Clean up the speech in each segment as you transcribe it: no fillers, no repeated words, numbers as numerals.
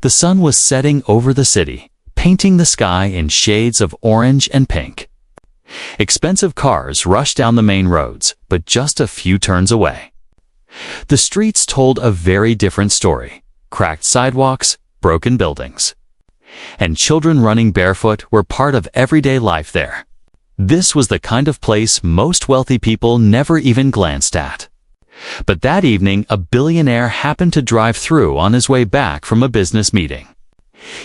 The sun was setting over the city, painting the sky in shades of orange and pink. Expensive cars rushed down the main roads, but just a few turns away. The streets told a very different story: cracked sidewalks, broken buildings. And children running barefoot were part of everyday life there. This was the kind of place most wealthy people never even glanced at. But that evening, a billionaire happened to drive through on his way back from a business meeting.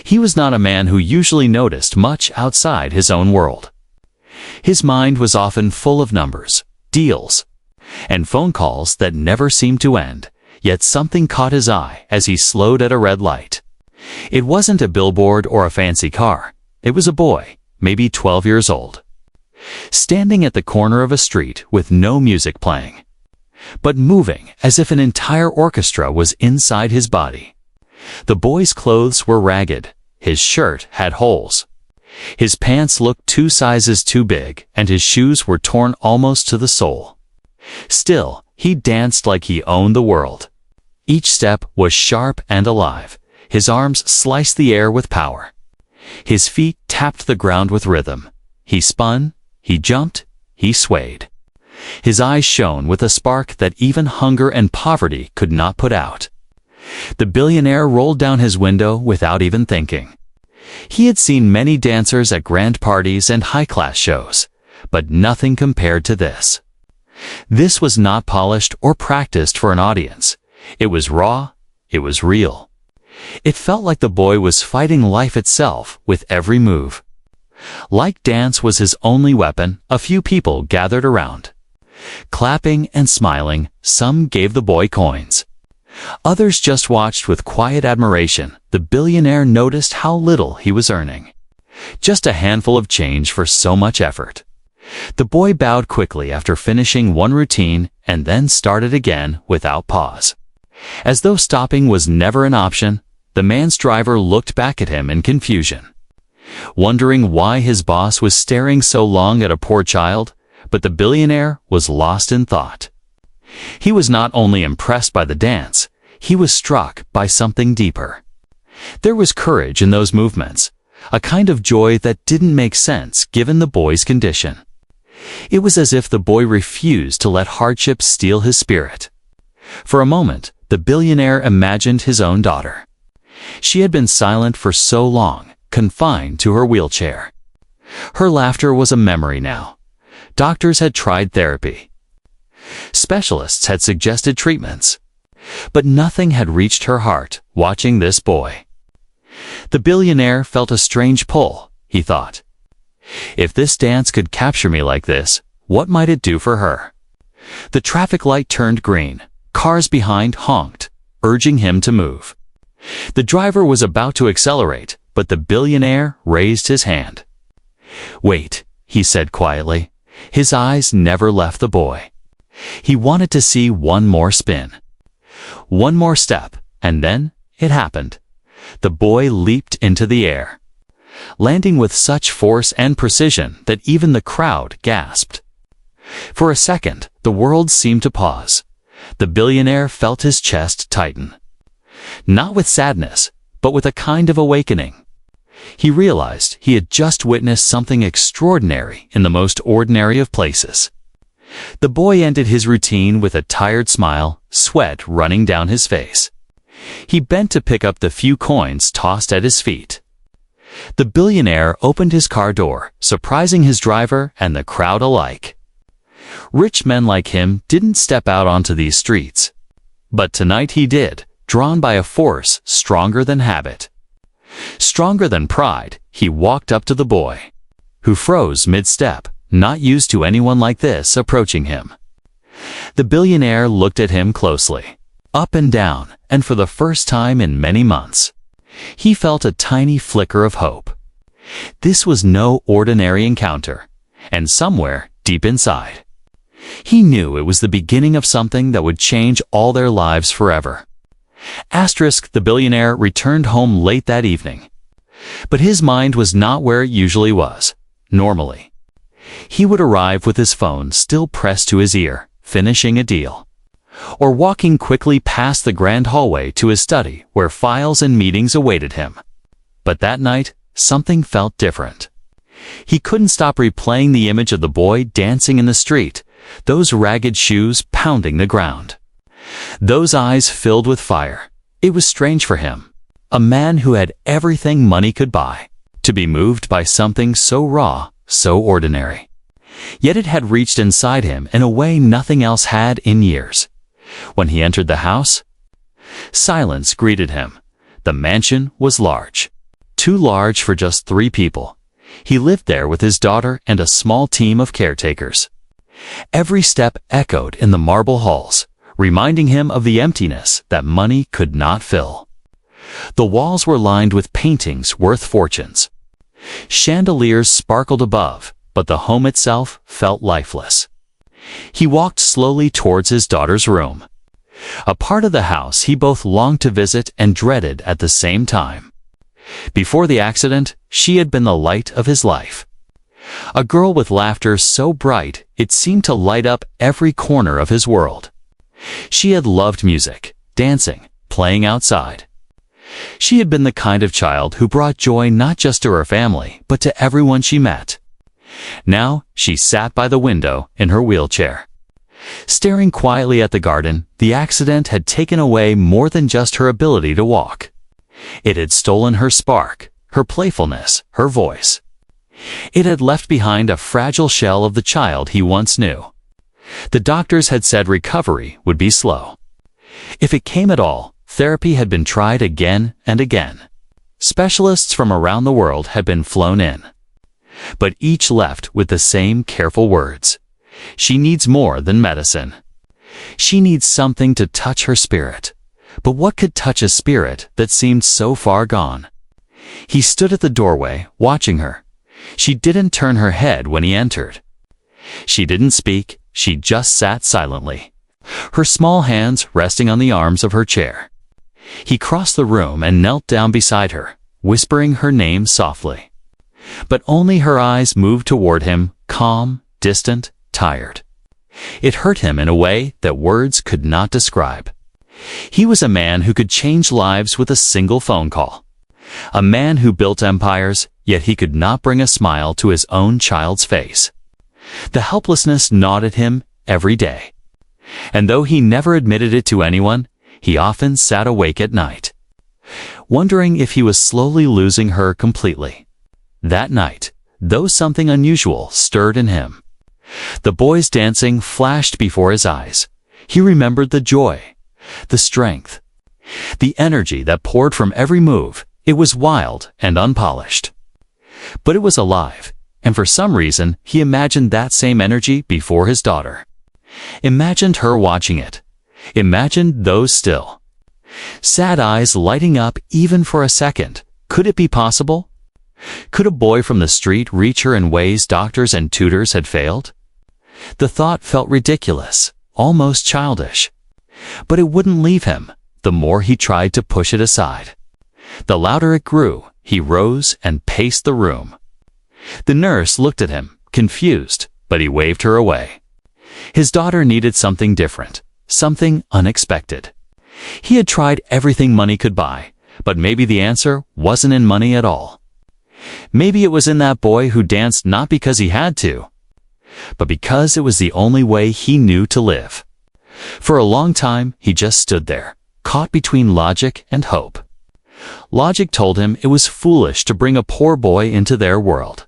He was not a man who usually noticed much outside his own world. His mind was often full of numbers, deals, and phone calls that never seemed to end, yet something caught his eye as he slowed at a red light. It wasn't a billboard or a fancy car. It was a boy, maybe 12 years old, standing at the corner of a street with no music playing, but moving as if an entire orchestra was inside his body. The boy's clothes were ragged, his shirt had holes, his pants looked 2 sizes too big, and his shoes were torn almost to the sole. Still, he danced like he owned the world. Each step was sharp and alive. His arms sliced the air with power. His feet tapped the ground with rhythm. He spun, he jumped, he swayed. His eyes shone with a spark that even hunger and poverty could not put out. The billionaire rolled down his window without even thinking. He had seen many dancers at grand parties and high-class shows, but nothing compared to this. This was not polished or practiced for an audience. It was raw, it was real. It felt like the boy was fighting life itself with every move. Like dance was his only weapon, a few people gathered around. Clapping and smiling, some gave the boy coins. Others just watched with quiet admiration. The billionaire noticed how little he was earning. Just a handful of change for so much effort. The boy bowed quickly after finishing one routine and then started again without pause. As though stopping was never an option, the man's driver looked back at him in confusion, wondering why his boss was staring so long at a poor child, but the billionaire was lost in thought. He was not only impressed by the dance, he was struck by something deeper. There was courage in those movements, a kind of joy that didn't make sense given the boy's condition. It was as if the boy refused to let hardship steal his spirit. For a moment, the billionaire imagined his own daughter. She had been silent for so long, confined to her wheelchair. Her laughter was a memory now. Doctors had tried therapy. Specialists had suggested treatments. But nothing had reached her heart watching this boy. The billionaire felt a strange pull, he thought. If this dance could capture me like this, what might it do for her? The traffic light turned green. Cars behind honked, urging him to move. The driver was about to accelerate, but the billionaire raised his hand. "Wait," he said quietly. His eyes never left the boy. He wanted to see one more spin. One more step, and then it happened. The boy leaped into the air, landing with such force and precision that even the crowd gasped. For a second, the world seemed to pause. The billionaire felt his chest tighten. Not with sadness, but with a kind of awakening. He realized he had just witnessed something extraordinary in the most ordinary of places. The boy ended his routine with a tired smile, sweat running down his face. He bent to pick up the few coins tossed at his feet. The billionaire opened his car door, surprising his driver and the crowd alike. Rich men like him didn't step out onto these streets. But tonight he did, drawn by a force stronger than habit. Stronger than pride, he walked up to the boy, who froze mid-step, not used to anyone like this approaching him. The billionaire looked at him closely, up and down, and for the first time in many months, he felt a tiny flicker of hope. This was no ordinary encounter, and somewhere deep inside, he knew it was the beginning of something that would change all their lives forever. The billionaire returned home late that evening, but his mind was not where it usually was, normally. He would arrive with his phone still pressed to his ear, finishing a deal. or walking quickly past the grand hallway to his study where files and meetings awaited him. But that night, something felt different. He couldn't stop replaying the image of the boy dancing in the street, those ragged shoes pounding the ground, those eyes filled with fire. It was strange for him, a man who had everything money could buy, to be moved by something so raw, so ordinary. Yet it had reached inside him in a way nothing else had in years. When he entered the house, silence greeted him. The mansion was large, too large for just 3 people. He lived there with his daughter and a small team of caretakers. Every step echoed in the marble halls, reminding him of the emptiness that money could not fill. The walls were lined with paintings worth fortunes. Chandeliers sparkled above, but the home itself felt lifeless. He walked slowly towards his daughter's room, a part of the house he both longed to visit and dreaded at the same time. Before the accident, she had been the light of his life. A girl with laughter so bright it seemed to light up every corner of his world. She had loved music, dancing, playing outside. She had been the kind of child who brought joy not just to her family, but to everyone she met. Now she sat by the window in her wheelchair. Staring quietly at the garden, the accident had taken away more than just her ability to walk. It had stolen her spark, her playfulness, her voice. It had left behind a fragile shell of the child he once knew. The doctors had said recovery would be slow. If it came at all, therapy had been tried again and again. Specialists from around the world had been flown in. But each left with the same careful words. She needs more than medicine. She needs something to touch her spirit. But what could touch a spirit that seemed so far gone? He stood at the doorway, watching her. She didn't turn her head when he entered. She didn't speak, she just sat silently, her small hands resting on the arms of her chair. He crossed the room and knelt down beside her, whispering her name softly. But only her eyes moved toward him, calm, distant, tired. It hurt him in a way that words could not describe. He was a man who could change lives with a single phone call. A man who built empires, yet he could not bring a smile to his own child's face. The helplessness gnawed at him every day. And though he never admitted it to anyone, he often sat awake at night, wondering if he was slowly losing her completely. That night, though something unusual stirred in him. The boys dancing flashed before his eyes. He remembered the joy, the strength, the energy that poured from every move. It was wild and unpolished. But it was alive, and for some reason he imagined that same energy before his daughter. Imagined her watching it. Imagined those still, sad eyes lighting up even for a second. Could it be possible? Could a boy from the street reach her in ways doctors and tutors had failed? The thought felt ridiculous, almost childish. But it wouldn't leave him, the more he tried to push it aside. The louder it grew, he rose and paced the room. The nurse looked at him, confused, but he waved her away. His daughter needed something different, something unexpected. He had tried everything money could buy, but maybe the answer wasn't in money at all. Maybe it was in that boy who danced not because he had to, but because it was the only way he knew to live. For a long time, he just stood there, caught between logic and hope. Logic told him it was foolish to bring a poor boy into their world.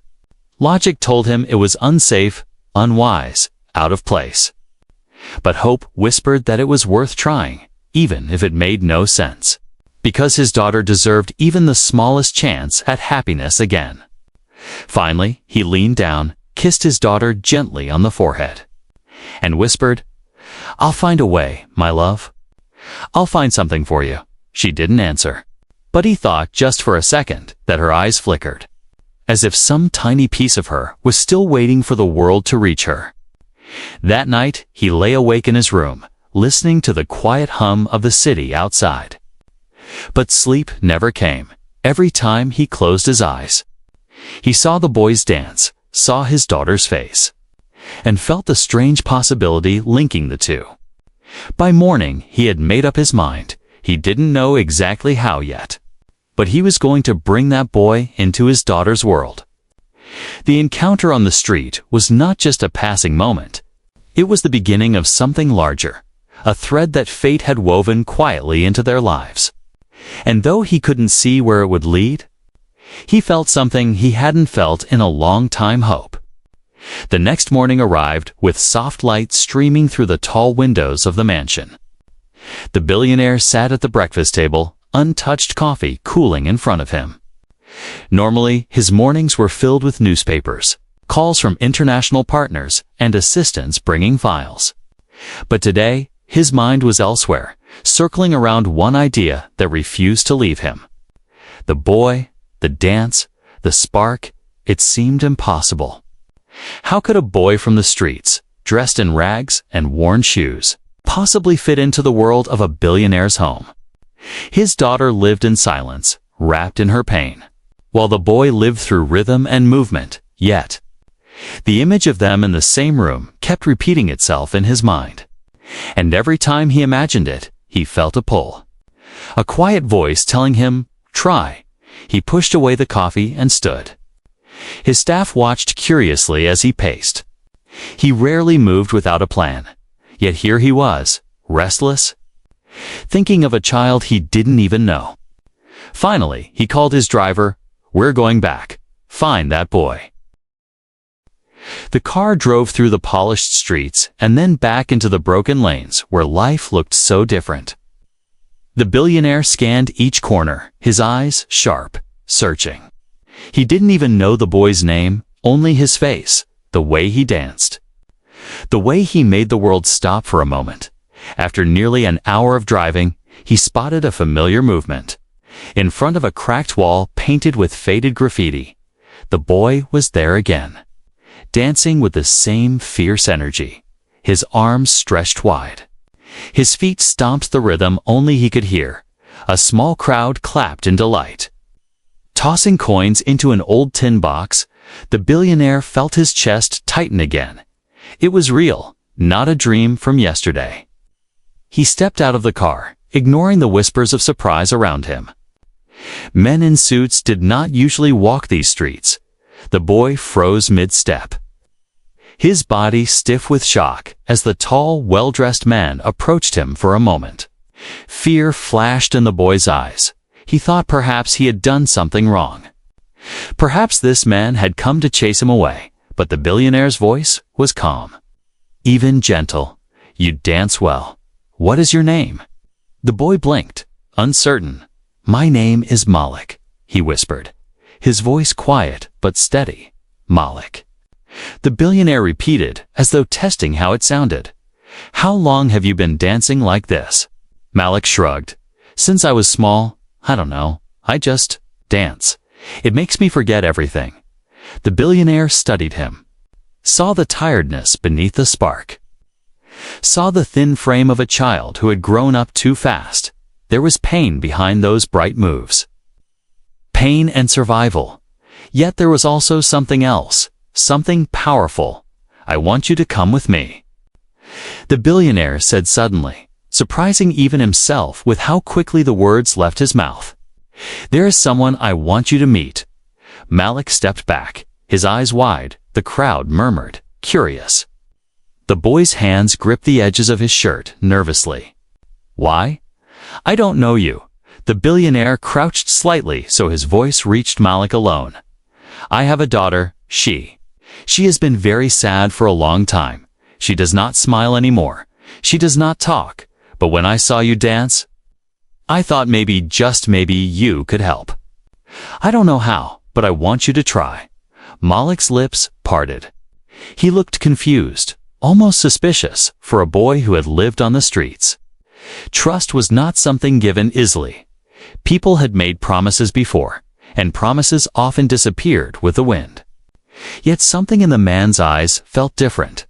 Logic told him it was unsafe, unwise, out of place. But hope whispered that it was worth trying, even if it made no sense, because his daughter deserved even the smallest chance at happiness again. Finally, he leaned down, kissed his daughter gently on the forehead, and whispered, "I'll find a way, my love. I'll find something for you." She didn't answer, but he thought just for a second that her eyes flickered, as if some tiny piece of her was still waiting for the world to reach her. That night, he lay awake in his room, listening to the quiet hum of the city outside. But sleep never came. Every time he closed his eyes, he saw the boys dance, saw his daughter's face, and felt the strange possibility linking the two. By morning, he had made up his mind. He didn't know exactly how yet, but he was going to bring that boy into his daughter's world. The encounter on the street was not just a passing moment. It was the beginning of something larger, a thread that fate had woven quietly into their lives. And though he couldn't see where it would lead, he felt something he hadn't felt in a long time: hope. The next morning arrived with soft light streaming through the tall windows of the mansion. The billionaire sat at the breakfast table, untouched coffee cooling in front of him. Normally, his mornings were filled with newspapers, calls from international partners, and assistants bringing files. But today, his mind was elsewhere, circling around one idea that refused to leave him. The boy, the dance, the spark, it seemed impossible. How could a boy from the streets, dressed in rags and worn shoes, possibly fit into the world of a billionaire's home? His daughter lived in silence, wrapped in her pain, while the boy lived through rhythm and movement. Yet, the image of them in the same room kept repeating itself in his mind. And every time he imagined it, he felt a pull. A quiet voice telling him, "Try." He pushed away the coffee and stood. His staff watched curiously as he paced. He rarely moved without a plan, yet here he was, restless, thinking of a child he didn't even know. Finally, he called his driver. "We're going back. Find that boy." The car drove through the polished streets and then back into the broken lanes where life looked so different. The billionaire scanned each corner, his eyes sharp, searching. He didn't even know the boy's name, only his face, the way he danced, the way he made the world stop for a moment. After nearly an hour of driving, he spotted a familiar movement. In front of a cracked wall painted with faded graffiti, the boy was there again, dancing with the same fierce energy, his arms stretched wide. His feet stomped the rhythm only he could hear. A small crowd clapped in delight. Tossing coins into an old tin box, the billionaire felt his chest tighten again. It was real, not a dream from yesterday. He stepped out of the car, ignoring the whispers of surprise around him. Men in suits did not usually walk these streets. The boy froze mid-step, his body stiff with shock as the tall, well-dressed man approached him for a moment. Fear flashed in the boy's eyes. He thought perhaps he had done something wrong. Perhaps this man had come to chase him away, but the billionaire's voice was calm, even gentle. "You dance well. What is your name?" The boy blinked, uncertain. "My name is Malik," he whispered, his voice quiet but steady. "Malik." The billionaire repeated, as though testing how it sounded. "How long have you been dancing like this?" Malik shrugged. "Since I was small. I don't know. I just dance. It makes me forget everything." The billionaire studied him, saw the tiredness beneath the spark, saw the thin frame of a child who had grown up too fast. There was pain behind those bright moves. Pain and survival. Yet there was also something else, something powerful. "I want you to come with me," the billionaire said suddenly, surprising even himself with how quickly the words left his mouth. "There is someone I want you to meet." Malik stepped back, his eyes wide. The crowd murmured, curious. The boy's hands gripped the edges of his shirt nervously. "Why?" "I don't know you." The billionaire crouched slightly so his voice reached Malik alone. "I have a daughter. She has been very sad for a long time. She does not smile anymore. She does not talk. But when I saw you dance, I thought maybe, just maybe, you could help. I don't know how, but I want you to try." Malik's lips parted. He looked confused, almost suspicious, for a boy who had lived on the streets. Trust was not something given easily. People had made promises before, and promises often disappeared with the wind. Yet something in the man's eyes felt different.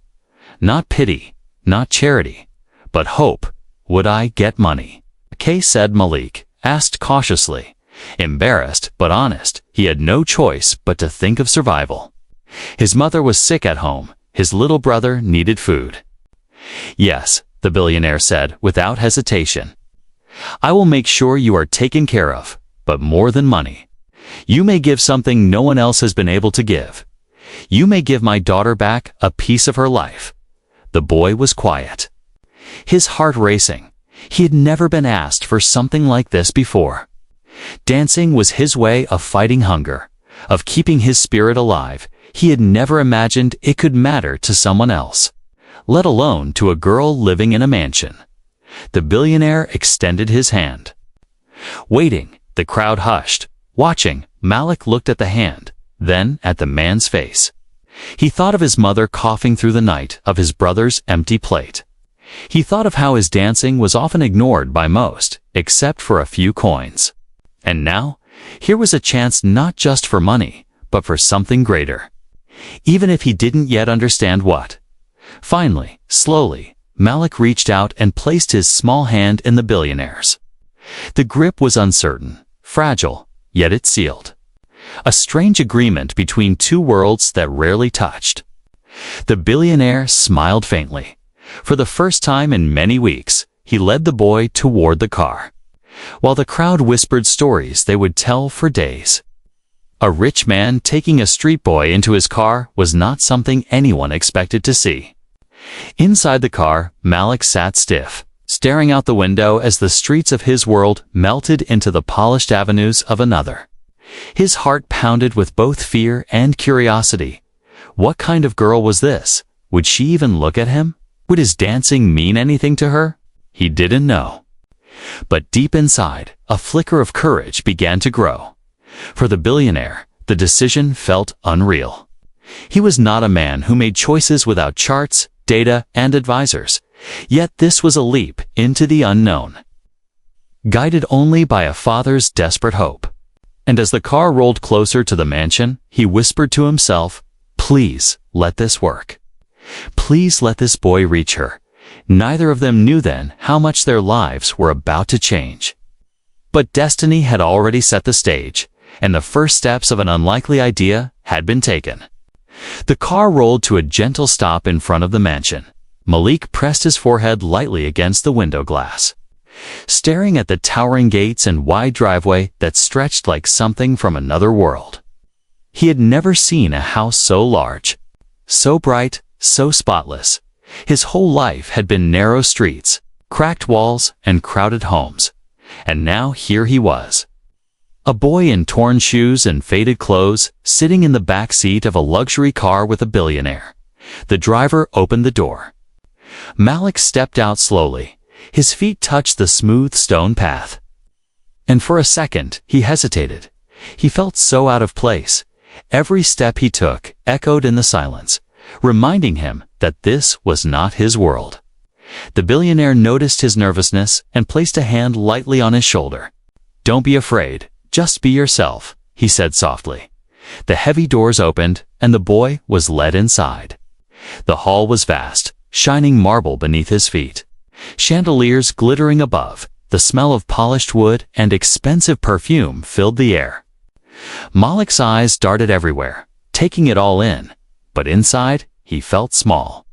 Not pity, not charity, but hope. "Would I get money?" "Okay," said Malik, asked cautiously. Embarrassed but honest, he had no choice but to think of survival. His mother was sick at home. His little brother needed food. "Yes," the billionaire said without hesitation. "I will make sure you are taken care of, but more than money. You may give something no one else has been able to give. You may give my daughter back a piece of her life." The boy was quiet, his heart racing. He had never been asked for something like this before. Dancing was his way of fighting hunger, of keeping his spirit alive. He had never imagined it could matter to someone else, let alone to a girl living in a mansion. The billionaire extended his hand. Waiting, the crowd hushed. Watching, Malik looked at the hand, then at the man's face. He thought of his mother coughing through the night, of his brother's empty plate. He thought of how his dancing was often ignored by most, except for a few coins. And now, here was a chance not just for money, but for something greater. Even if he didn't yet understand what. Finally, slowly, Malik reached out and placed his small hand in the billionaire's. The grip was uncertain, fragile, yet it sealed. A strange agreement between two worlds that rarely touched. The billionaire smiled faintly. For the first time in many weeks, he led the boy toward the car, while the crowd whispered stories they would tell for days. A rich man taking a street boy into his car was not something anyone expected to see. Inside the car, Malik sat stiff, staring out the window as the streets of his world melted into the polished avenues of another. His heart pounded with both fear and curiosity. What kind of girl was this? Would she even look at him? Would his dancing mean anything to her? He didn't know. But deep inside, a flicker of courage began to grow. For the billionaire, the decision felt unreal. He was not a man who made choices without charts, data, and advisors. Yet this was a leap into the unknown, guided only by a father's desperate hope. And as the car rolled closer to the mansion, he whispered to himself, "Please, let this work. Please let this boy reach her." Neither of them knew then how much their lives were about to change. But destiny had already set the stage, and the first steps of an unlikely idea had been taken. The car rolled to a gentle stop in front of the mansion. Malik pressed his forehead lightly against the window glass, staring at the towering gates and wide driveway that stretched like something from another world. He had never seen a house so large, so bright, so spotless. His whole life had been narrow streets, cracked walls, and crowded homes. And now here he was, a boy in torn shoes and faded clothes, sitting in the back seat of a luxury car with a billionaire. The driver opened the door. Malik stepped out slowly. His feet touched the smooth stone path. And for a second, he hesitated. He felt so out of place. Every step he took echoed in the silence, reminding him that this was not his world. The billionaire noticed his nervousness and placed a hand lightly on his shoulder. "Don't be afraid, just be yourself," he said softly. The heavy doors opened, and the boy was led inside. The hall was vast, shining marble beneath his feet, chandeliers glittering above. The smell of polished wood and expensive perfume filled the air. Malik's eyes darted everywhere, taking it all in. But inside, he felt small,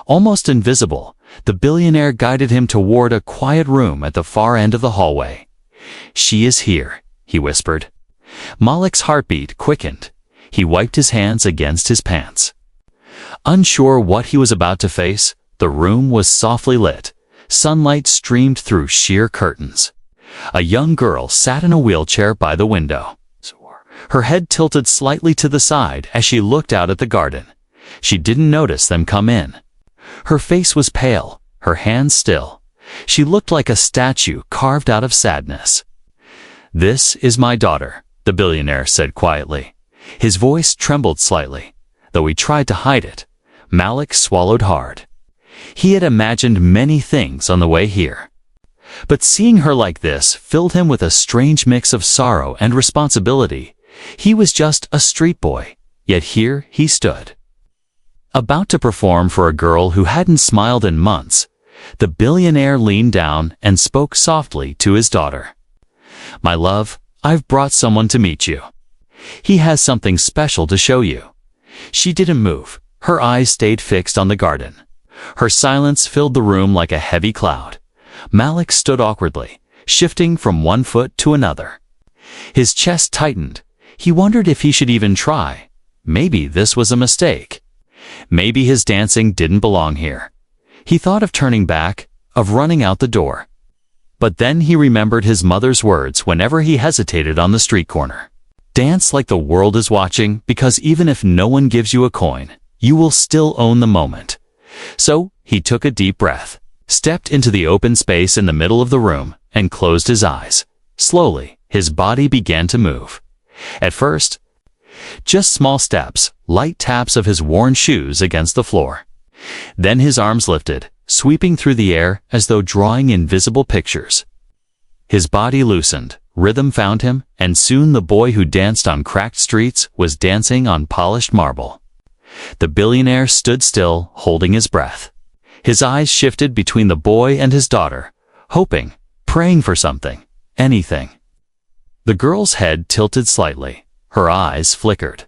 almost invisible. The billionaire guided him toward a quiet room at the far end of the hallway. "She is here," he whispered. Malik's heartbeat quickened. He wiped his hands against his pants. Unsure what he was about to face, the room was softly lit. Sunlight streamed through sheer curtains. A young girl sat in a wheelchair by the window, her head tilted slightly to the side as she looked out at the garden. She didn't notice them come in. Her face was pale, her hands still. She looked like a statue carved out of sadness. "This is my daughter," the billionaire said quietly. His voice trembled slightly. Though he tried to hide it, Malik swallowed hard. He had imagined many things on the way here. But seeing her like this filled him with a strange mix of sorrow and responsibility. He was just a street boy, yet here he stood, about to perform for a girl who hadn't smiled in months. The billionaire leaned down and spoke softly to his daughter. "My love, I've brought someone to meet you. He has something special to show you." She didn't move. Her eyes stayed fixed on the garden. Her silence filled the room like a heavy cloud. Malik stood awkwardly, shifting from one foot to another. His chest tightened. He wondered if he should even try. Maybe this was a mistake. Maybe his dancing didn't belong here. He thought of turning back, of running out the door. But then he remembered his mother's words whenever he hesitated on the street corner. Dance like the world is watching, because even if no one gives you a coin, you will still own the moment. So he took a deep breath, stepped into the open space in the middle of the room, and closed his eyes. Slowly, his body began to move. At first, just small steps, light taps of his worn shoes against the floor. Then his arms lifted, sweeping through the air as though drawing invisible pictures. His body loosened, rhythm found him, and soon the boy who danced on cracked streets was dancing on polished marble. The billionaire stood still, holding his breath. His eyes shifted between the boy and his daughter, hoping, praying for something, anything. The girl's head tilted slightly. Her eyes flickered.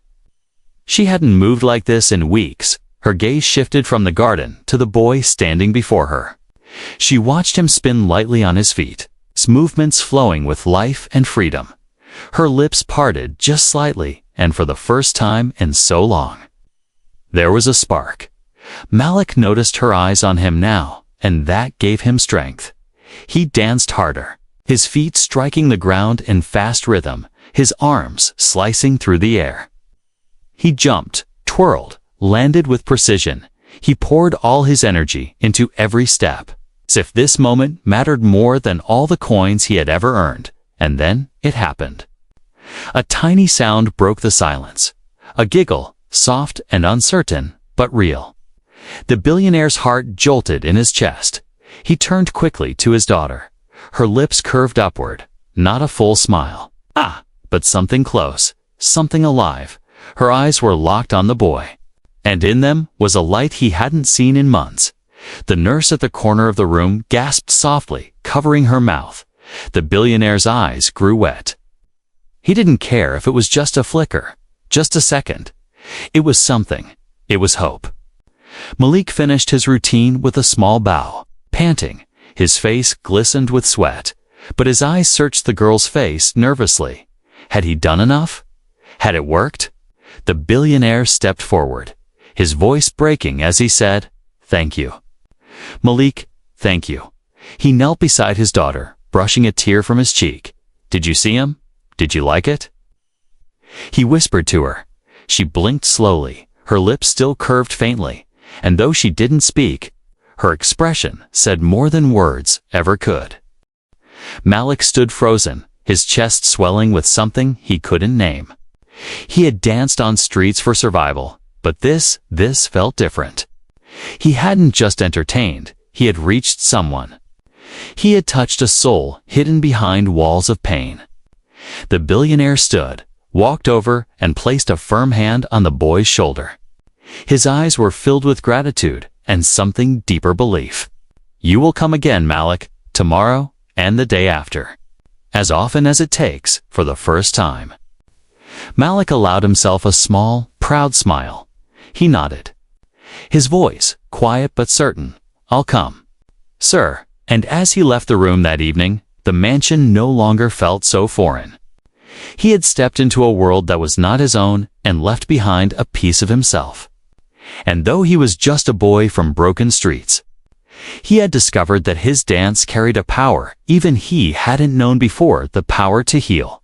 She hadn't moved like this in weeks. Her gaze shifted from the garden to the boy standing before her. She watched him spin lightly on his feet, his movements flowing with life and freedom. Her lips parted just slightly, and for the first time in so long. There was a spark. Malik noticed her eyes on him now, and that gave him strength. He danced harder, his feet striking the ground in fast rhythm, his arms slicing through the air. He jumped, twirled, landed with precision. He poured all his energy into every step, as if this moment mattered more than all the coins he had ever earned. And then it happened. A tiny sound broke the silence. A giggle, soft and uncertain, but real. The billionaire's heart jolted in his chest. He turned quickly to his daughter. Her lips curved upward, not a full smile. But something close, something alive. Her eyes were locked on the boy. And in them was a light he hadn't seen in months. The nurse at the corner of the room gasped softly, covering her mouth. The billionaire's eyes grew wet. He didn't care if it was just a flicker, just a second. It was something. It was hope. Malik finished his routine with a small bow, panting. His face glistened with sweat, but his eyes searched the girl's face nervously. Had he done enough? Had it worked? The billionaire stepped forward, his voice breaking as he said, "Thank you. Malik, thank you." He knelt beside his daughter, brushing a tear from his cheek. "Did you see him? Did you like it?" He whispered to her. She blinked slowly, her lips still curved faintly, and though she didn't speak, her expression said more than words ever could. Malik stood frozen, his chest swelling with something he couldn't name. He had danced on streets for survival, but this felt different. He hadn't just entertained, he had reached someone. He had touched a soul hidden behind walls of pain. The billionaire stood, walked over, and placed a firm hand on the boy's shoulder. His eyes were filled with gratitude and something deeper belief. "You will come again, Malik, tomorrow and the day after. As often as it takes, for the first time." Malik allowed himself a small, proud smile. He nodded. His voice, quiet but certain, "I'll come, sir." And as he left the room that evening, the mansion no longer felt so foreign. He had stepped into a world that was not his own and left behind a piece of himself. And though he was just a boy from broken streets, he had discovered that his dance carried a power even he hadn't known before, the power to heal,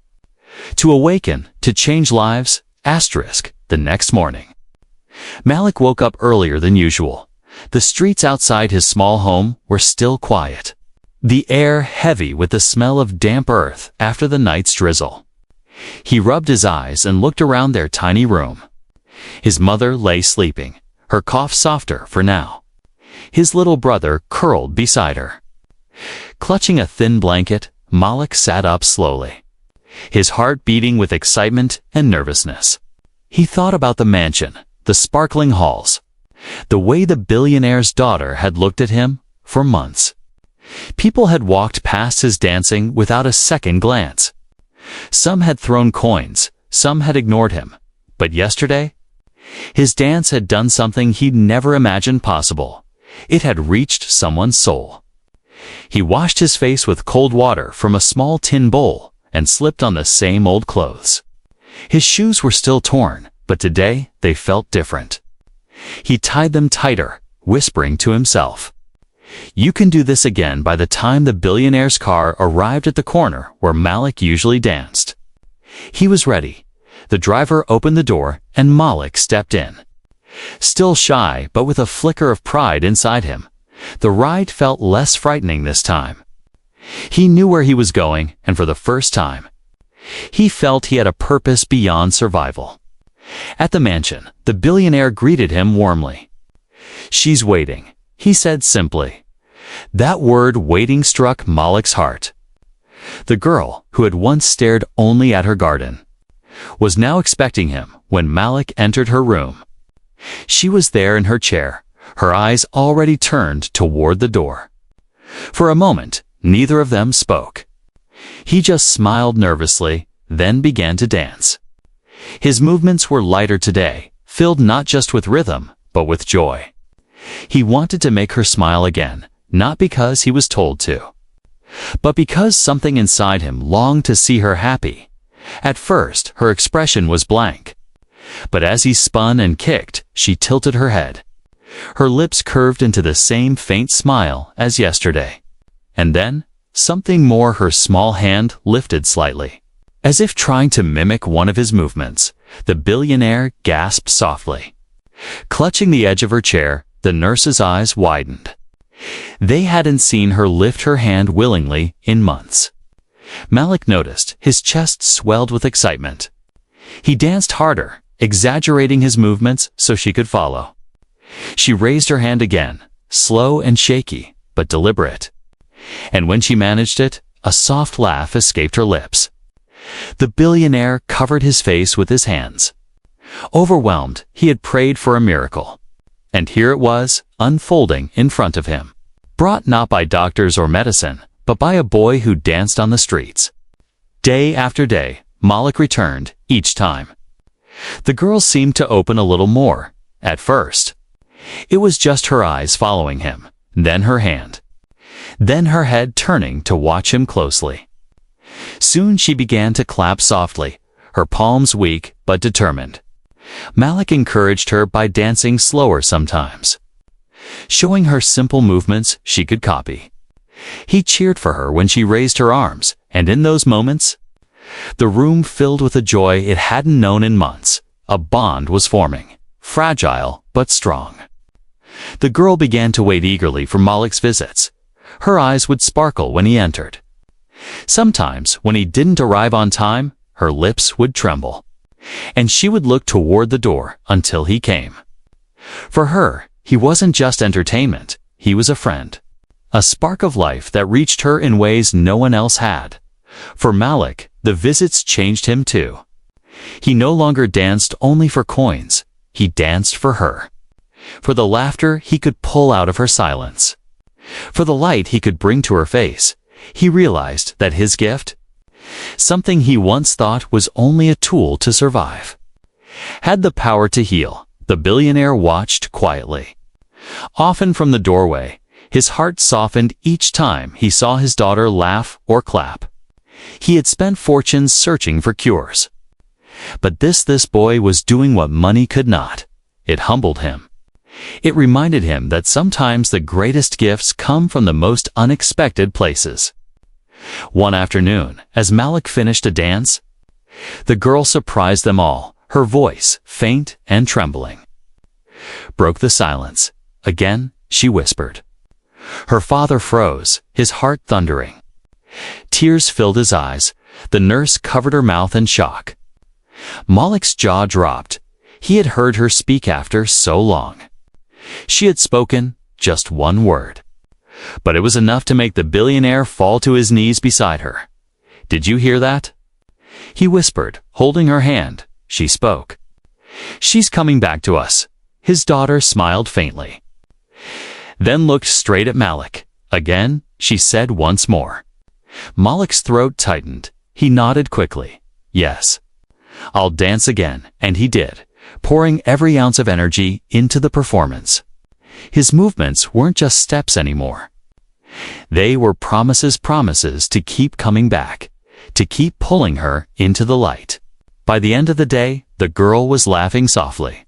to awaken, to change lives. The next morning, Malik woke up earlier than usual. The streets outside his small home were still quiet, the air heavy with the smell of damp earth after the night's drizzle. He rubbed his eyes and looked around their tiny room. His mother lay sleeping, her cough softer for now. His little brother curled beside her. Clutching a thin blanket, Malik sat up slowly, his heart beating with excitement and nervousness. He thought about the mansion, the sparkling halls, the way the billionaire's daughter had looked at him for months. People had walked past his dancing without a second glance. Some had thrown coins, some had ignored him. But yesterday, his dance had done something he'd never imagined possible. It had reached someone's soul. He washed his face with cold water from a small tin bowl and slipped on the same old clothes. His shoes were still torn, but today they felt different. He tied them tighter, whispering to himself, "You can do this again." By the time the billionaire's car arrived at the corner where Malik usually danced. He was ready. The driver opened the door and Malik stepped in. Still shy, but with a flicker of pride inside him, the ride felt less frightening this time. He knew where he was going, and for the first time, he felt he had a purpose beyond survival. At the mansion, the billionaire greeted him warmly. "She's waiting," he said simply. That word waiting struck Malik's heart. The girl, who had once stared only at her garden, was now expecting him when Malik entered her room. She was there in her chair, her eyes already turned toward the door. For a moment, neither of them spoke. He just smiled nervously, then began to dance. His movements were lighter today, filled not just with rhythm, but with joy. He wanted to make her smile again, not because he was told to, but because something inside him longed to see her happy. At first, her expression was blank, but as he spun and kicked, she tilted her head. Her lips curved into the same faint smile as yesterday. And then, something more, her small hand lifted slightly. As if trying to mimic one of his movements, the billionaire gasped softly. Clutching the edge of her chair, the nurse's eyes widened. They hadn't seen her lift her hand willingly in months. Malik noticed his chest swelled with excitement. He danced harder, exaggerating his movements so she could follow. She raised her hand again, slow and shaky, but deliberate. And when she managed it, a soft laugh escaped her lips. The billionaire covered his face with his hands. Overwhelmed, he had prayed for a miracle. And here it was, unfolding in front of him. Brought not by doctors or medicine, but by a boy who danced on the streets. Day after day, Malik returned, each time. The girl seemed to open a little more, at first. It was just her eyes following him, then her hand. Then her head turning to watch him closely. Soon she began to clap softly, her palms weak but determined. Malik encouraged her by dancing slower sometimes, showing her simple movements she could copy. He cheered for her when she raised her arms, and in those moments, the room filled with a joy it hadn't known in months. A bond was forming, fragile but strong. The girl began to wait eagerly for Malik's visits. Her eyes would sparkle when he entered. Sometimes, when he didn't arrive on time, her lips would tremble, and she would look toward the door until he came. For her, he wasn't just entertainment, he was a friend. A spark of life that reached her in ways no one else had. For Malik, the visits changed him too. He no longer danced only for coins, he danced for her. For the laughter he could pull out of her silence. For the light he could bring to her face. He realized that his gift, something he once thought was only a tool to survive, had the power to heal. The billionaire watched quietly. Often from the doorway, his heart softened each time he saw his daughter laugh or clap. He had spent fortunes searching for cures. But this boy was doing what money could not. It humbled him. It reminded him that sometimes the greatest gifts come from the most unexpected places. One afternoon, as Malik finished a dance, the girl surprised them all, her voice, faint and trembling, broke the silence. Again, she whispered. Her father froze, his heart thundering. Tears filled his eyes. The nurse covered her mouth in shock. Malik's jaw dropped. He had heard her speak after so long. She had spoken just one word, but it was enough to make the billionaire fall to his knees beside her. "Did you hear that?" he whispered, holding her hand. She spoke. "She's coming back to us." His daughter smiled faintly, then looked straight at Malik. Again, she said once more. Malik's throat tightened. He nodded quickly. "Yes, I'll dance again," and he did, pouring every ounce of energy into the performance. His movements weren't just steps anymore. They were promises to keep coming back, to keep pulling her into the light. By the end of the day, the girl was laughing softly,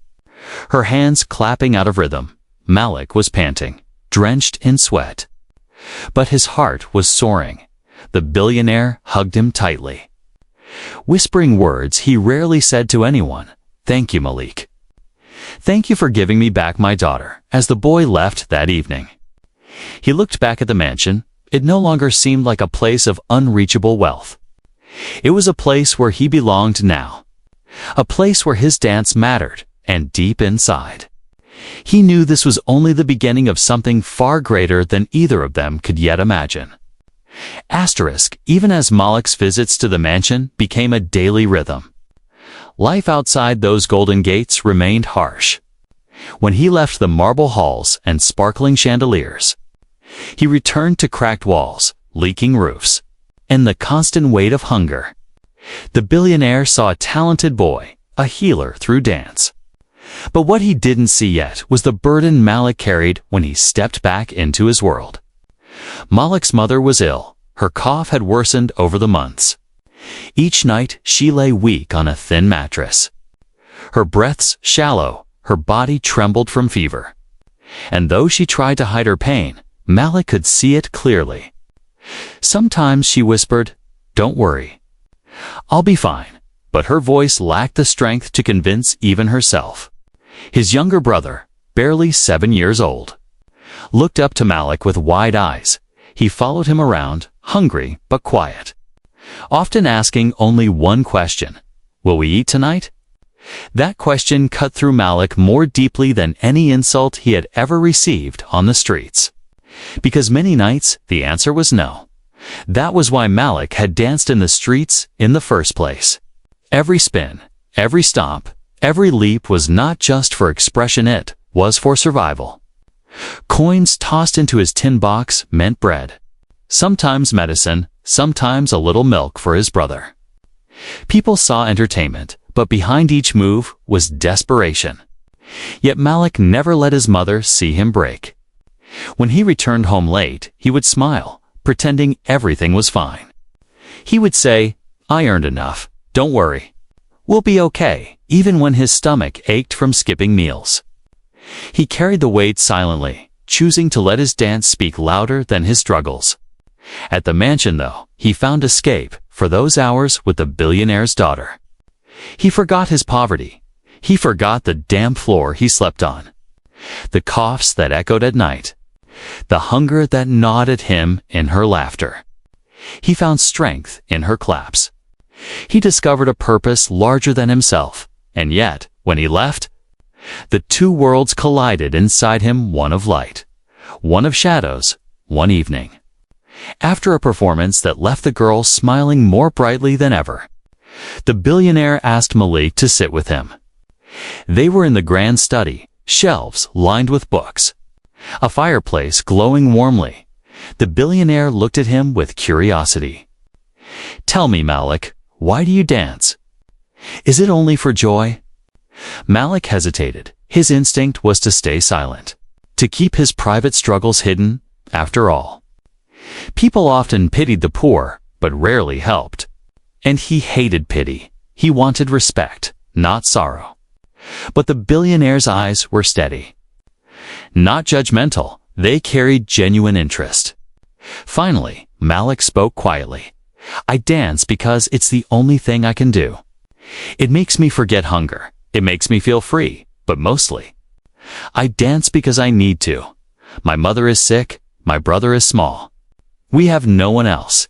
her hands clapping out of rhythm. Malik was panting, drenched in sweat. But his heart was soaring. The billionaire hugged him tightly. Whispering words he rarely said to anyone. "Thank you, Malik. Thank you for giving me back my daughter," as the boy left that evening. He looked back at the mansion. It no longer seemed like a place of unreachable wealth. It was a place where he belonged now. A place where his dance mattered, and deep inside, he knew this was only the beginning of something far greater than either of them could yet imagine. Even as Malik's visits to the mansion became a daily rhythm, life outside those golden gates remained harsh. When he left the marble halls and sparkling chandeliers, he returned to cracked walls, leaking roofs, and the constant weight of hunger. The billionaire saw a talented boy, a healer through dance. But what he didn't see yet was the burden Malik carried when he stepped back into his world. Malik's mother was ill. Her cough had worsened over the months. Each night she lay weak on a thin mattress. Her breaths shallow, her body trembled from fever. And though she tried to hide her pain, Malik could see it clearly. Sometimes she whispered, "Don't worry. I'll be fine." But her voice lacked the strength to convince even herself. His younger brother, barely 7 years old, looked up to Malik with wide eyes. He followed him around, hungry but quiet, often asking only one question: "Will we eat tonight?" That question cut through Malik more deeply than any insult he had ever received on the streets. Because many nights, the answer was no. That was why Malik had danced in the streets in the first place. Every spin, every stomp, every leap was not just for expression, it was for survival. Coins tossed into his tin box meant bread. Sometimes medicine, sometimes a little milk for his brother. People saw entertainment, but behind each move was desperation. Yet Malik never let his mother see him break. When he returned home late, he would smile, pretending everything was fine. He would say, "I earned enough. Don't worry. We'll be okay," even when his stomach ached from skipping meals. He carried the weight silently, choosing to let his dance speak louder than his struggles. At the mansion, though, he found escape for those hours with the billionaire's daughter. He forgot his poverty. He forgot the damp floor he slept on, the coughs that echoed at night, the hunger that gnawed at him in her laughter. He found strength in her claps. He discovered a purpose larger than himself, and yet, when he left, the two worlds collided inside him, one of light, one of shadows, one evening. After a performance that left the girl smiling more brightly than ever, the billionaire asked Malik to sit with him. They were in the grand study, shelves lined with books, a fireplace glowing warmly. The billionaire looked at him with curiosity. "Tell me, Malik, why do you dance? Is it only for joy?" Malik hesitated. His instinct was to stay silent, to keep his private struggles hidden. After all, people often pitied the poor, but rarely helped. And he hated pity. He wanted respect, not sorrow. But the billionaire's eyes were steady. Not judgmental, they carried genuine interest. Finally, Malik spoke quietly. "I dance because it's the only thing I can do. It makes me forget hunger. It makes me feel free, but mostly, I dance because I need to. My mother is sick, my brother is small. We have no one else.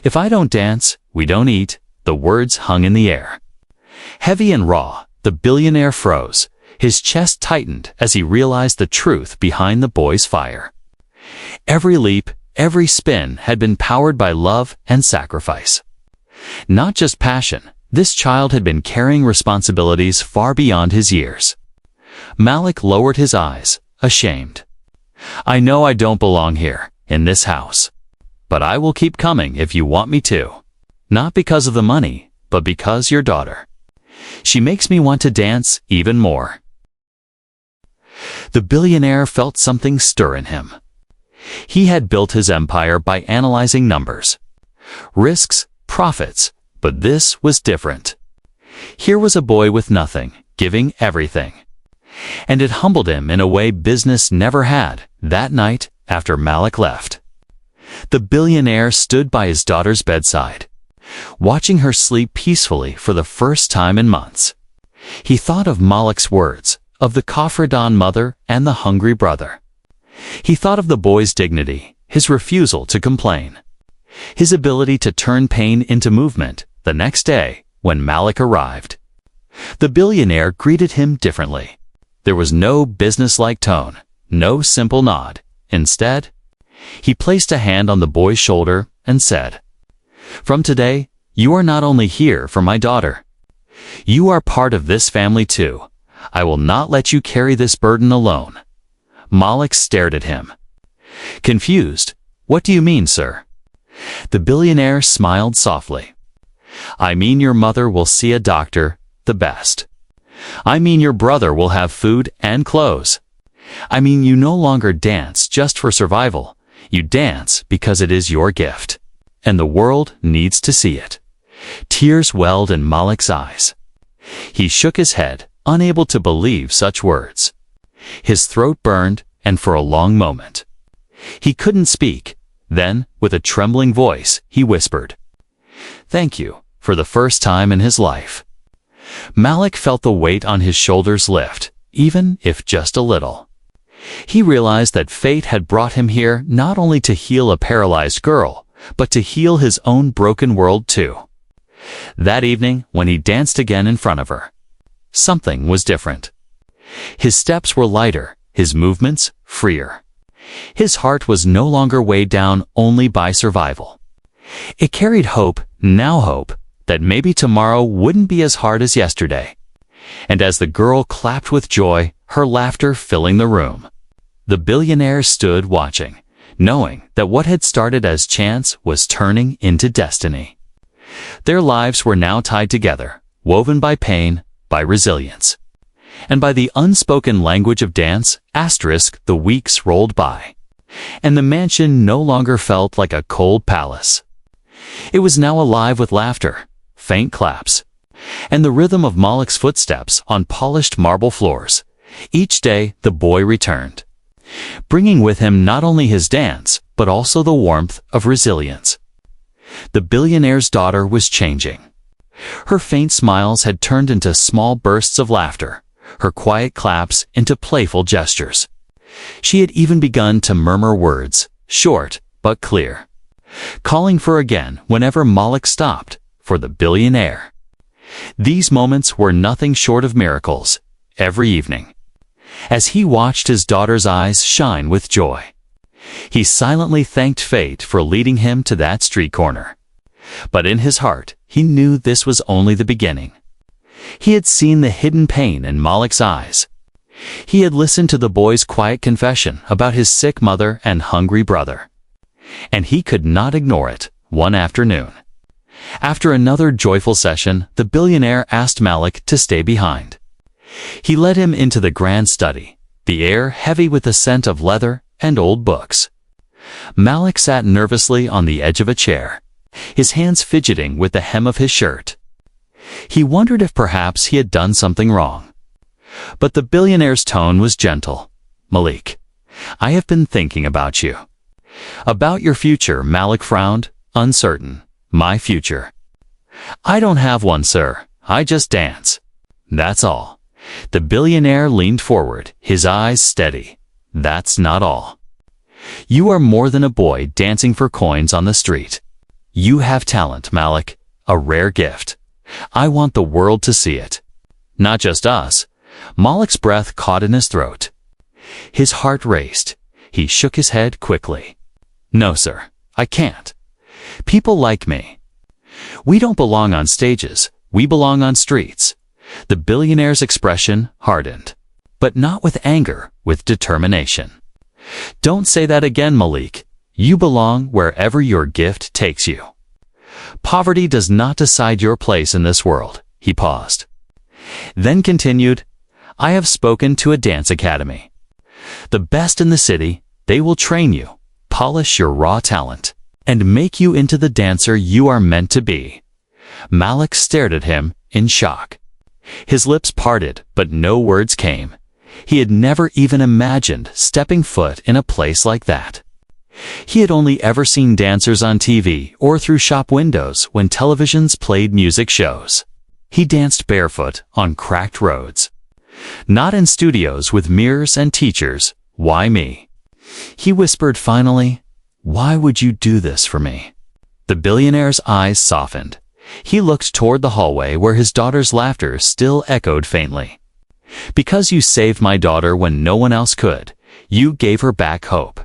If I don't dance, we don't eat." The words hung in the air. Heavy and raw, the billionaire froze. His chest tightened as he realized the truth behind the boy's fire. Every leap, every spin had been powered by love and sacrifice. Not just passion, this child had been carrying responsibilities far beyond his years. Malik lowered his eyes, ashamed. "I know I don't belong here, in this house. But I will keep coming if you want me to. Not because of the money, but because your daughter. She makes me want to dance even more." The billionaire felt something stir in him. He had built his empire by analyzing numbers, risks, profits, but this was different. Here was a boy with nothing, giving everything. And it humbled him in a way business never had. That night, after Malik left, the billionaire stood by his daughter's bedside, watching her sleep peacefully for the first time in months. He thought of Malik's words, of the Khafradan mother and the hungry brother. He thought of the boy's dignity, his refusal to complain, his ability to turn pain into movement. The next day, when Malik arrived, the billionaire greeted him differently. There was no business-like tone, no simple nod. Instead, he placed a hand on the boy's shoulder and said, "From today, you are not only here for my daughter. You are part of this family too. I will not let you carry this burden alone." Malik stared at him, confused. "What do you mean, sir?" The billionaire smiled softly. "I mean your mother will see a doctor, the best. I mean your brother will have food and clothes. I mean you no longer dance just for survival. You dance because it is your gift. And the world needs to see it." Tears welled in Malik's eyes. He shook his head, unable to believe such words. His throat burned, and for a long moment, he couldn't speak. Then, with a trembling voice, he whispered, "Thank you," for the first time in his life. Malik felt the weight on his shoulders lift, even if just a little. He realized that fate had brought him here not only to heal a paralyzed girl, but to heal his own broken world too. That evening, when he danced again in front of her, something was different. His steps were lighter, his movements freer. His heart was no longer weighed down only by survival. It carried hope, now hope, that maybe tomorrow wouldn't be as hard as yesterday. And as the girl clapped with joy, her laughter filling the room, the billionaire stood watching, knowing that what had started as chance was turning into destiny. Their lives were now tied together, woven by pain, by resilience, and by the unspoken language of dance. The weeks rolled by, and the mansion no longer felt like a cold palace. It was now alive with laughter, faint claps, and the rhythm of Malik's footsteps on polished marble floors. Each day the boy returned, bringing with him not only his dance, but also the warmth of resilience. The billionaire's daughter was changing. Her faint smiles had turned into small bursts of laughter, her quiet claps into playful gestures. She had even begun to murmur words, short but clear, calling for again whenever Malik stopped. For the billionaire, these moments were nothing short of miracles. Every evening, as he watched his daughter's eyes shine with joy, he silently thanked fate for leading him to that street corner. But in his heart, he knew this was only the beginning. He had seen the hidden pain in Malik's eyes. He had listened to the boy's quiet confession about his sick mother and hungry brother. And he could not ignore it. One afternoon, after another joyful session, the billionaire asked Malik to stay behind. He led him into the grand study, the air heavy with the scent of leather and old books. Malik sat nervously on the edge of a chair, his hands fidgeting with the hem of his shirt. He wondered if perhaps he had done something wrong. But the billionaire's tone was gentle. "Malik, I have been thinking about you. About your future." Malik frowned, uncertain. "My future? I don't have one, sir. I just dance. That's all." The billionaire leaned forward, his eyes steady. "That's not all. You are more than a boy dancing for coins on the street. You have talent, Malik, a rare gift. I want the world to see it. Not just us." Malik's breath caught in his throat. His heart raced. He shook his head quickly. "No, sir, I can't. People like me. We don't belong on stages, we belong on streets." The billionaire's expression hardened, but not with anger, with determination. "Don't say that again, Malik. You belong wherever your gift takes you. Poverty does not decide your place in this world." He paused, then continued, I have spoken to a dance academy. The best in the city, they will train you, polish your raw talent, and make you into the dancer you are meant to be." Malik stared at him in shock. His lips parted, but no words came. He had never even imagined stepping foot in a place like that. He had only ever seen dancers on TV or through shop windows when televisions played music shows. He danced barefoot on cracked roads. Not in studios with mirrors and teachers. Why me? He whispered finally, "Why would you do this for me?" The billionaire's eyes softened. He looked toward the hallway where his daughter's laughter still echoed faintly. "Because you saved my daughter when no one else could. You gave her back hope.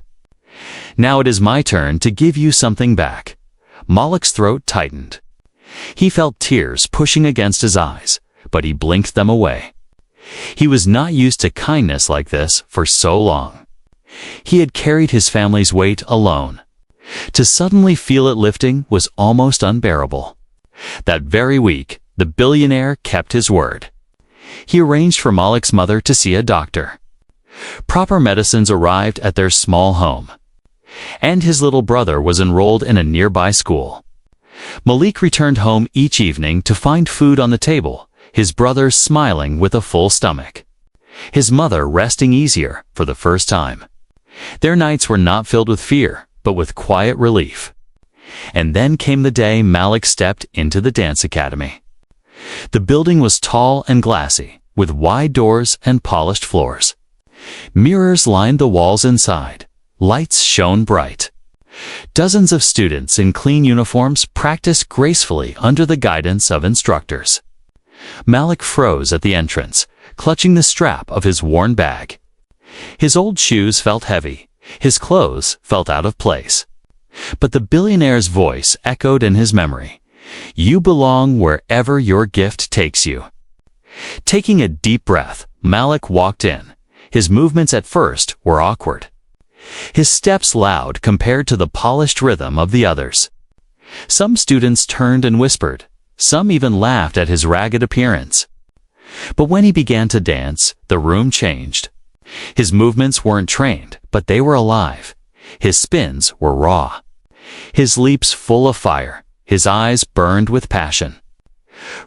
Now it is my turn to give you something back." Malik's throat tightened. He felt tears pushing against his eyes, but he blinked them away. He was not used to kindness like this for so long. He had carried his family's weight alone. To suddenly feel it lifting was almost unbearable. That very week, the billionaire kept his word. He arranged for Malik's mother to see a doctor. Proper medicines arrived at their small home. And his little brother was enrolled in a nearby school. Malik returned home each evening to find food on the table, his brother smiling with a full stomach. His mother resting easier for the first time. Their nights were not filled with fear, but with quiet relief. And then came the day Malik stepped into the dance academy. The building was tall and glassy, with wide doors and polished floors. Mirrors lined the walls inside. Lights shone bright. Dozens of students in clean uniforms practiced gracefully under the guidance of instructors. Malik froze at the entrance, clutching the strap of his worn bag. His old shoes felt heavy. His clothes felt out of place. But the billionaire's voice echoed in his memory. "You belong wherever your gift takes you." Taking a deep breath, Malik walked in. His movements at first were awkward. His steps loud compared to the polished rhythm of the others. Some students turned and whispered. Some even laughed at his ragged appearance. But when he began to dance, the room changed. His movements weren't trained, but they were alive. His spins were raw. His leaps full of fire. His eyes burned with passion.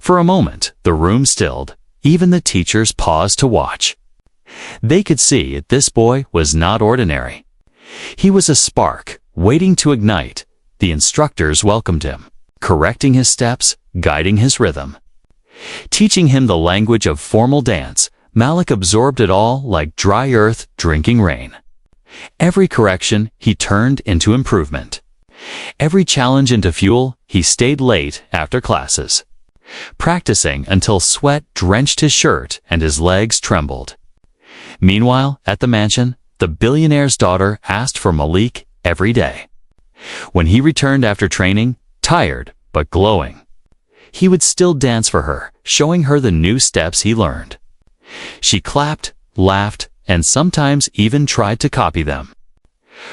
For a moment, the room stilled. Even the teachers paused to watch. They could see this boy was not ordinary. He was a spark, waiting to ignite. The instructors welcomed him, correcting his steps, guiding his rhythm. Teaching him the language of formal dance, Malik absorbed it all like dry earth drinking rain. Every correction he turned into improvement. Every challenge into fuel, he stayed late after classes, practicing until sweat drenched his shirt and his legs trembled. Meanwhile, at the mansion, the billionaire's daughter asked for Malik every day. When he returned after training, tired but glowing, he would still dance for her, showing her the new steps he learned. She clapped, laughed, and sometimes even tried to copy them.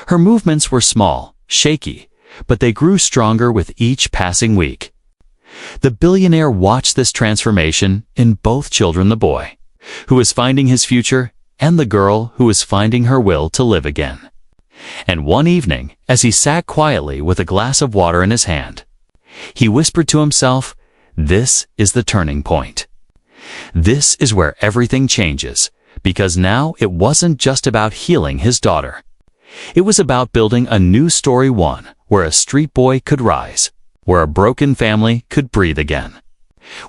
Her movements were small, shaky, but they grew stronger with each passing week. The billionaire watched this transformation in both children, the boy, who was finding his future, and the girl who was finding her will to live again. And one evening, as he sat quietly with a glass of water in his hand, he whispered to himself, "This is the turning point. This is where everything changes," because now it wasn't just about healing his daughter. It was about building a new story, one where a street boy could rise, where a broken family could breathe again,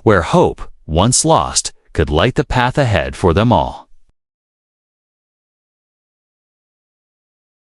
where hope, once lost, could light the path ahead for them all.